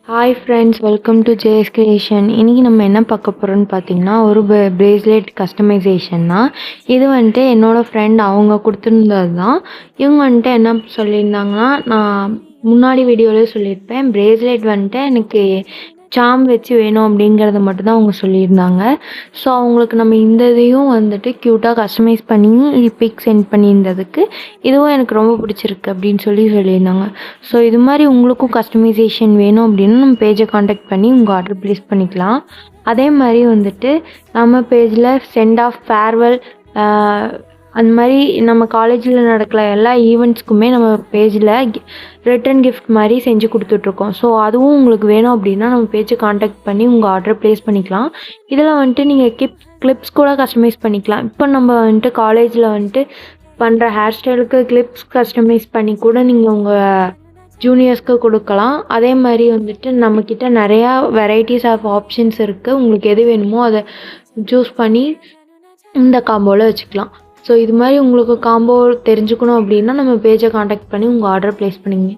Hi friends, welcome to JS creation. இன்றைக்கி நம்ம என்ன பார்க்க போகிறோம்னு பார்த்தீங்கன்னா, ஒரு பிரேஸ்லெட் கஸ்டமைசேஷன் தான். இது வந்துட்டு என்னோடய ஃப்ரெண்ட் அவங்க கொடுத்துருந்தது தான். இவங்க வந்துட்டு என்ன சொல்லியிருந்தாங்கன்னா, நான் முன்னாடி வீடியோவிலே சொல்லியிருப்பேன், பிரேஸ்லெட் வந்துட்டு எனக்கு சாம் வச்சு வேணும் அப்படிங்கிறத மட்டும் தான் அவங்க சொல்லியிருந்தாங்க. ஸோ அவங்களுக்கு நம்ம இந்த இதையும் வந்துட்டு க்யூட்டாக கஸ்டமைஸ் பண்ணி பிக் சென்ட் பண்ணியிருந்ததுக்கு இதுவும் எனக்கு ரொம்ப பிடிச்சிருக்கு அப்படின்னு சொல்லியிருந்தாங்க. ஸோ இது மாதிரி உங்களுக்கும் கஸ்டமைசேஷன் வேணும் அப்படின்னு நம்ம பேஜை காண்டாக்ட் பண்ணி உங்கள் ஆர்டர் ப்ளேஸ் பண்ணிக்கலாம். அதே மாதிரி வந்துட்டு நம்ம பேஜில் சென்ட் ஆஃப், ஃபேர்வெல், அந்த மாதிரி நம்ம காலேஜில் நடக்கிற எல்லா ஈவெண்ட்ஸ்க்குமே நம்ம பேஜில் ரிட்டன் கிஃப்ட் மாதிரி செஞ்சு கொடுத்துட்ருக்கோம். ஸோ அதுவும் உங்களுக்கு வேணும் அப்படின்னா நம்ம பேஜை காண்டாக்ட் பண்ணி உங்கள் ஆர்டரை ப்ளேஸ் பண்ணிக்கலாம். இதில் வந்துட்டு நீங்கள் கிளிப்ஸ் கூட கஸ்டமைஸ் பண்ணிக்கலாம். இப்போ நம்ம வந்துட்டு காலேஜில் வந்துட்டு பண்ணுற ஹேர் ஸ்டைலுக்கு கிளிப்ஸ் கஸ்டமைஸ் பண்ணி கூட நீங்கள் உங்கள் ஜூனியர்ஸ்க்கு கொடுக்கலாம். அதே மாதிரி வந்துட்டு நம்மக்கிட்ட நிறையா வெரைட்டிஸ் ஆஃப் ஆப்ஷன்ஸ் இருக்குது. உங்களுக்கு எது வேணுமோ அதை சூஸ் பண்ணி இந்த காம்போவில் வச்சுக்கலாம். ஸோ இது மாதிரி உங்களுக்கு காம்போ தெரிஞ்சுக்கணும் அப்படின்னா நம்ம பேஜை காண்டாக்ட் பண்ணி உங்கள் ஆர்டரை ப்ளேஸ் பண்ணிங்க.